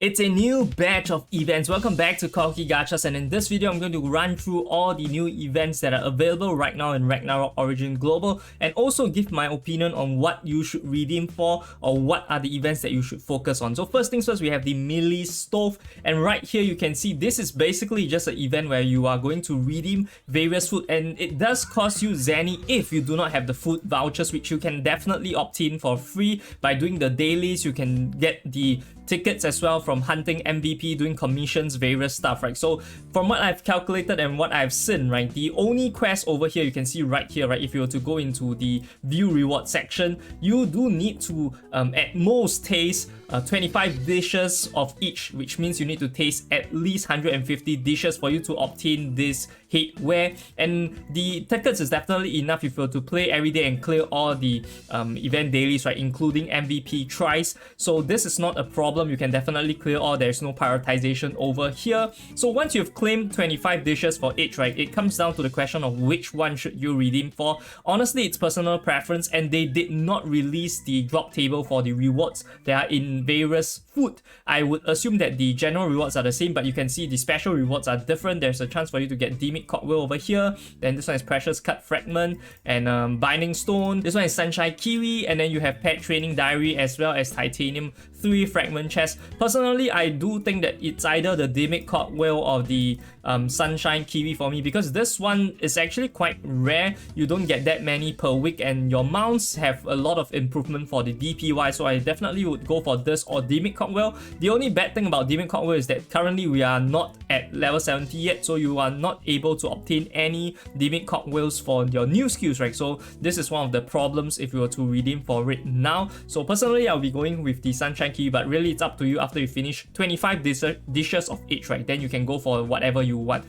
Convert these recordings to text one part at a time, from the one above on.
It's a new batch of events. Welcome back to Koki Gachas, and in this video I'm going to run through all the new events that are available right now in Ragnarok Origin Global and also give my opinion on what you should redeem for or what are the events that you should focus on. So first things first, we have the melee stove, and right here you can see this is basically just an event where you are going to redeem various food, and it does cost you Zenny if you do not have the food vouchers, which you can definitely obtain for free by doing the dailies. You can get the tickets as well from hunting MVP, doing commissions, various stuff, right? So from what I've calculated and what I've seen, right, the only quest over here you can see right here, right, if you were to go into the view reward section, you do need to at most taste 25 dishes of each, which means you need to taste at least 150 dishes for you to obtain this headwear. And the tickets is definitely enough if you were to play every day and clear all the event dailies, right, including MVP tries. So this is not a problem. You can definitely clear all. There's no prioritization over here. So once you've claimed 25 dishes for each, right, it comes down to the question of which one should you redeem for. Honestly, it's personal preference, and they did not release the drop table for the rewards that are in various food. I would assume that the general rewards are the same, but you can see the special rewards are different. There's a chance for you to get Demic Cogwheel over here. Then this one is Precious Cut Fragment and Binding Stone. This one is Sunshine Kiwi, and then you have Pet Training Diary as well as Titanium 3 Fragment Chest. Personally, I do think that it's either the Demic Cogwheel or the Sunshine Kiwi for me, because this one is actually quite rare. You don't get that many per week, and your mounts have a lot of improvement for the DPY, so I definitely would go for this or Demic Cogwheel. The only bad thing about Demic Cogwheel is that currently we are not at level 70 yet, so you are not able to obtain any Demic Cogwheels for your new skills, right? So this is one of the problems if you were to redeem for it now. So personally, I'll be going with the Sunshine Kiwi, but really it's up to you. After you finish 25 dishes of each, right, then you can go for whatever you want.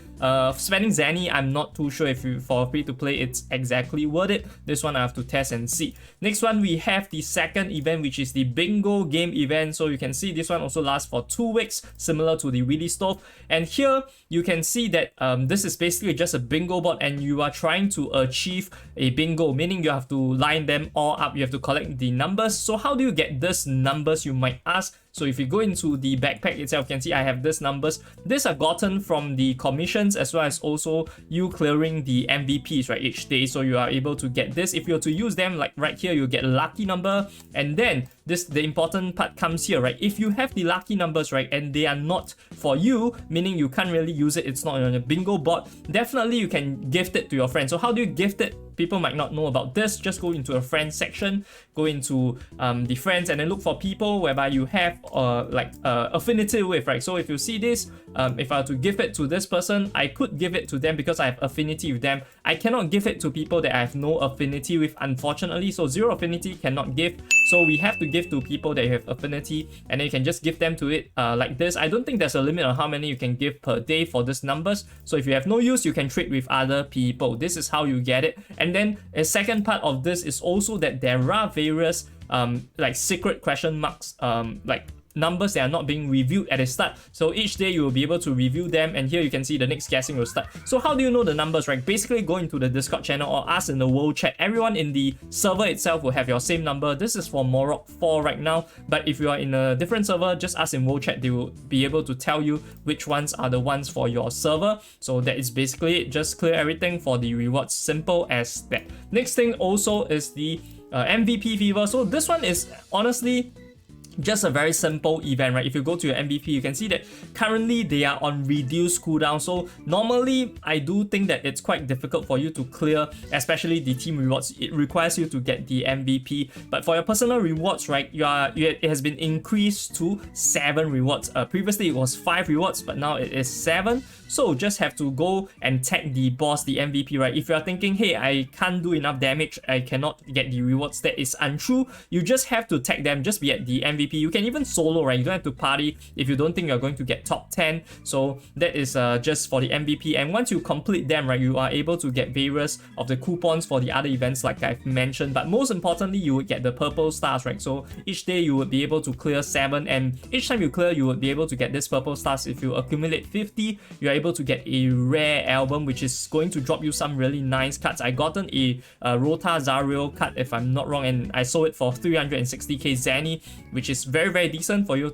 Spending Zenny, I'm not too sure if you for free to play it's exactly worth it. This one I have to test and see. Next one, we have the second event, which is the bingo game event. So you can see this one also lasts for 2 weeks, similar to the wheelie stove. And here you can see that this is basically just a bingo board, and you are trying to achieve a bingo, meaning you have to line them all up. You have to collect the numbers. So how do you get these numbers, you might ask? So if you go into the backpack itself, you can see I have these numbers. These are gotten from the commissions as well as also you clearing the MVPs, right, each day. So you are able to get this. If you're to use them, like right here, you get a lucky number. And then the important part comes here, right? If you have the lucky numbers, right, and they are not for you, meaning you can't really use it, it's not on a bingo board, definitely you can gift it to your friends. So how do you gift it? People might not know about this. Just go into a friends section, go into the friends, and then look for people whereby you have affinity with, right? So if you see this, if I were to give it to this person, I could give it to them because I have affinity with them. I cannot give it to people that I have no affinity with, unfortunately. So 0 affinity cannot give. So we have to give to people that you have affinity, and then you can just give them to it like this. I don't think there's a limit on how many you can give per day for these numbers. So if you have no use, you can trade with other people. This is how you get it. And then a second part of this is also that there are various like secret question marks, like numbers that are not being reviewed at the start. So each day you will be able to review them, and here you can see the next guessing will start. So how do you know the numbers, right? Basically go into the Discord channel or ask in the world chat. Everyone in the server itself will have your same number. This is for Morok 4 right now, but if you are in a different server, just ask in world chat. They will be able to tell you which ones are the ones for your server. So that is basically it. Just clear everything for the rewards, simple as that. Next thing also is the MVP fever. So this one is honestly just a very simple event, right? If you go to your MVP, you can see that currently they are on reduced cooldown. So normally I do think that it's quite difficult for you to clear, especially the team rewards. It requires you to get the MVP, but for your personal rewards, right, it has been increased to 7 rewards. Previously it was 5 rewards, but now it is 7. So just have to go and tag the boss, the MVP, right? If you are thinking, hey, I can't do enough damage, I cannot get the rewards, that is untrue. You just have to tag them, just be at the MVP. You can even solo, right? You don't have to party if you don't think you're going to get top 10. So that is just for the MVP. And once you complete them, right, you are able to get various of the coupons for the other events like I've mentioned. But most importantly, you would get the purple stars, right? So each day you would be able to clear 7, and each time you clear, you would be able to get this purple stars. If you accumulate 50, you're able to get a rare album, which is going to drop you some really nice cards. I gotten a Rota Zariel card, if I'm not wrong, and I sold it for 360k Zenny, which which is very decent for you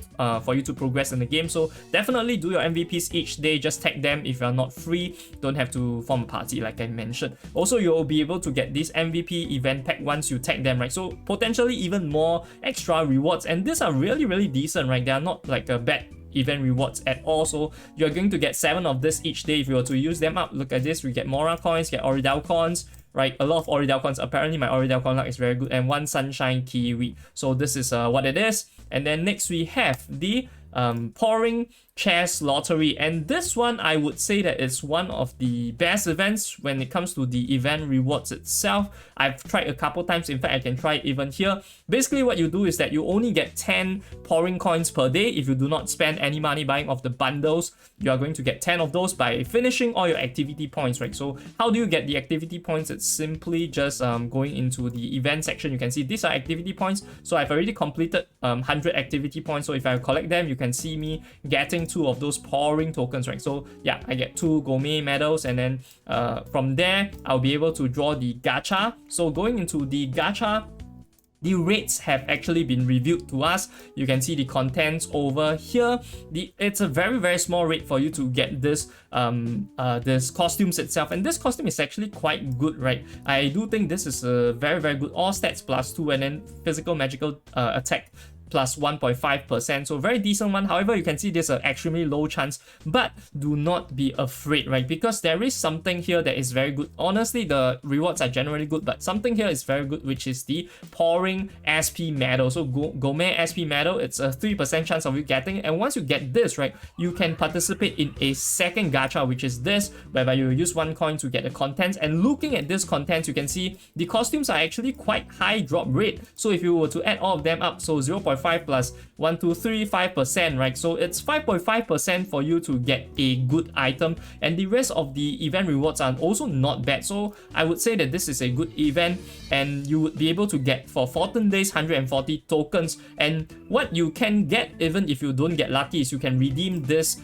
to progress in the game. So definitely do your MVPs each day. Just tag them if you're not free. Don't have to form a party like I mentioned. Also, you'll be able to get this MVP event pack once you tag them, right? So potentially even more extra rewards, and these are really decent, right? They are not like a bad event rewards at all. So you're going to get 7 of this each day if you were to use them up. Look at this, we get Mora coins, get Oridal coins, right? A lot of Oridal coins. Apparently my Oridal coin luck is very good, and 1 Sunshine Kiwi. So this is what it is. And then next we have the pouring chess lottery, and this one I would say that it's one of the best events when it comes to the event rewards itself. I've tried a couple times, in fact I can try it even here. Basically what you do is that you only get 10 pouring coins per day. If you do not spend any money buying off the bundles, you are going to get 10 of those by finishing all your activity points, right? So how do you get the activity points? It's simply just going into the event section. You can see these are activity points. So I've already completed 100 activity points. So if I collect them, you can see me getting 2 of those pouring tokens, right? So yeah, I get 2 gourmet medals, and then from there I'll be able to draw the gacha. So going into the gacha, the rates have actually been reviewed to us. You can see the contents over here. It's a very small rate for you to get this this costumes itself, and this costume is actually quite good, right? I do think this is a very good. All stats +2, and then physical magical attack plus 1.5%, so very decent one. However, you can see there's an extremely low chance, but do not be afraid, right? Because there is something here that is very good. Honestly, the rewards are generally good, but something here is very good, which is the pouring SP medal. So gourmet SP medal, it's a 3% chance of you getting it, and once you get this, right, you can participate in a second gacha, which is this, whereby you use 1 coin to get the contents. And looking at this contents, you can see the costumes are actually quite high drop rate. So if you were to add all of them up, so 0.5 plus 1, 2, 3, 5%, right? So it's 5.5% for you to get a good item, and the rest of the event rewards are also not bad. So I would say that this is a good event, and you would be able to get for 14 days 140 tokens. And what you can get, even if you don't get lucky, is you can redeem this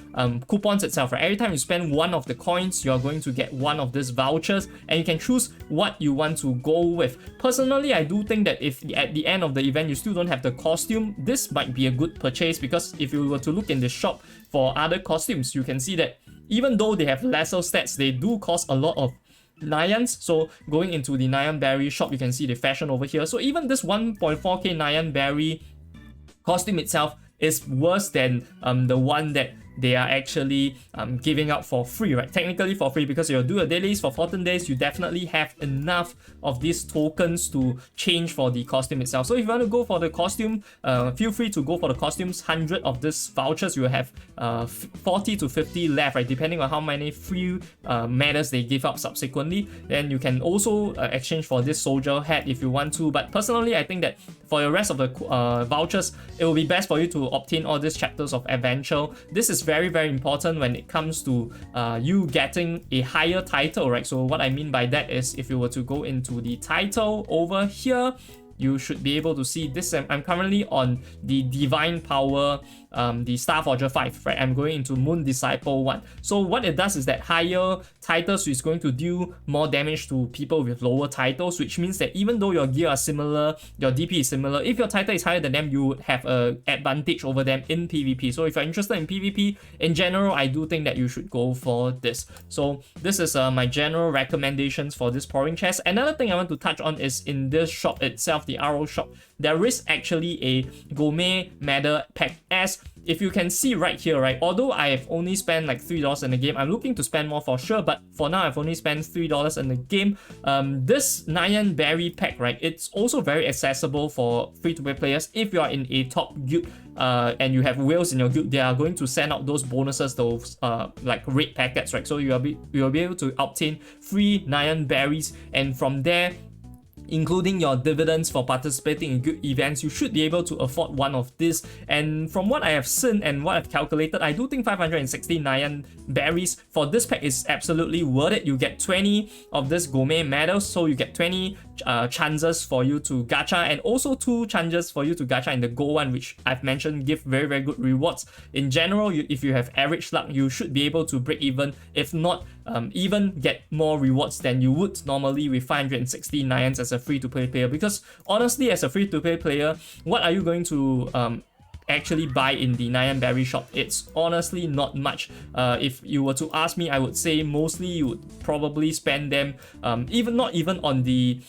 coupons itself, right? Every time you spend 1 of the coins, you're going to get 1 of these vouchers, and you can choose what you want to go with. Personally, I do think that if at the end of the event you still don't have the costume, this might be a good purchase, because if you were to look in the shop for other costumes, you can see that even though they have lesser stats, they do cost a lot of Nyans. So going into the Nyan Berry shop, you can see the fashion over here. So even this 1.4k Nyan Berry costume itself is worse than the one that they are actually giving out for free, right? Technically for free, because you'll do a dailies for 14 days, you definitely have enough of these tokens to change for the costume itself. So if you want to go for the costume, feel free to go for the costumes. 100 of these vouchers, you will have 40 to 50 left, right? Depending on how many free medals they give out subsequently. Then you can also exchange for this soldier hat if you want to. But personally, I think that for the rest of the vouchers, it will be best for you to obtain all these chapters of adventure. This is very important when it comes to you getting a higher title, right? So what I mean by that is, if you were to go into the title over here, you should be able to see this. I'm currently on the Divine Power, the Star Forger 5, right? I'm going into Moon Disciple 1. So what it does is that higher titles is going to do more damage to people with lower titles, which means that even though your gear are similar, your DP is similar, if your title is higher than them, you would have an advantage over them in PvP. So if you're interested in PvP, in general, I do think that you should go for this. So this is my general recommendations for this pouring chest. Another thing I want to touch on is in this shop itself, the RO shop, there is actually a gourmet medal pack. As if you can see right here, right, although I have only spent like $3 in the game, I'm looking to spend more for sure, but for now I've only spent $3 in the game. This Nyan Berry pack, right, it's also very accessible for free-to-play players. If you are in a top guild and you have whales in your guild, they are going to send out those bonuses, those like raid packets, right? So you'll be able to obtain free Nyan Berries, and from there, including your dividends for participating in good events, you should be able to afford one of these. And from what I have seen and what I've calculated, I do think 560 Nyan Berries for this pack is absolutely worth it. You get 20 of this gourmet medals, so you get 20 chances for you to gacha, and also 2 chances for you to gacha in the gold one, which I've mentioned give very good rewards. In general, if you have average luck, you should be able to break even, if not even get more rewards than you would normally with 560 Nyans as as a free-to-play player, because honestly, as a free-to-play player, what are you going to actually buy in the Nyan Berry shop? It's honestly not much. If you were to ask me, I would say mostly you would probably spend them not even on the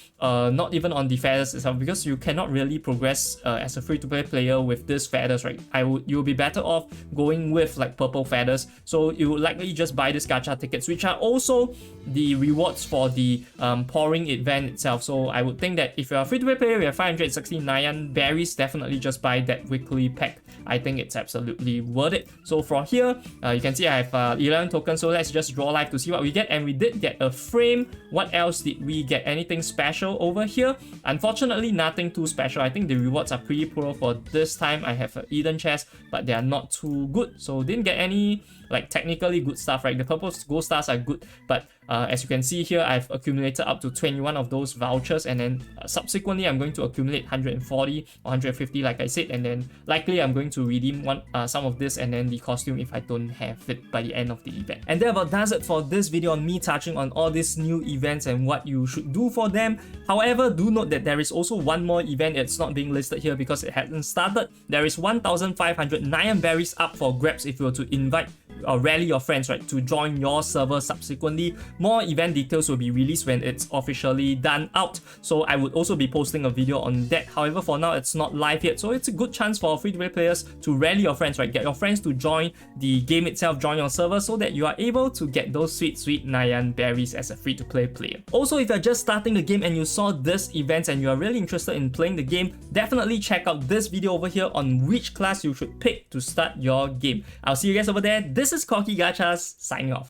feathers itself, because you cannot really progress as a free-to-play player with these feathers, right? You'll be better off going with like purple feathers. So you would likely just buy these gacha tickets, which are also the rewards for the pouring event itself. So I would think that if you're a free-to-play player, you have 560 Nyan Berries, definitely just buy that weekly pack. I think it's absolutely worth it. So from here, you can see I have 11 tokens, so let's just draw live to see what we get. And we did get a frame. What else did we get? Anything special over here? Unfortunately, nothing too special. I think the rewards are pretty poor for this time. I have an Eden chest, but they are not too good, so didn't get any like technically good stuff, right? The purple gold stars are good, but as you can see here, I've accumulated up to 21 of those vouchers, and then subsequently I'm going to accumulate 140 or 150 like I said, and then likely I'm going to redeem some of this and then the costume if I don't have it by the end of the event. And that about does it for this video on me touching on all these new events and what you should do for them. However, do note that there is also one more event. It's not being listed here because it hasn't started. There is 1,500 Nyan Berries up for grabs if you were to invite or rally your friends, right, to join your server subsequently. More event details will be released when it's officially done out, so I would also be posting a video on that. However, for now it's not live yet, so it's a good chance for free-to-play players to rally your friends, right, get your friends to join the game itself, join your server, so that you are able to get those sweet Nyan Berries as a free-to-play player. Also, if you're just starting the game and you saw this event and you are really interested in playing the game, definitely check out this video over here on which class you should pick to start your game. I'll see you guys over there. This is Corky Gachas signing off.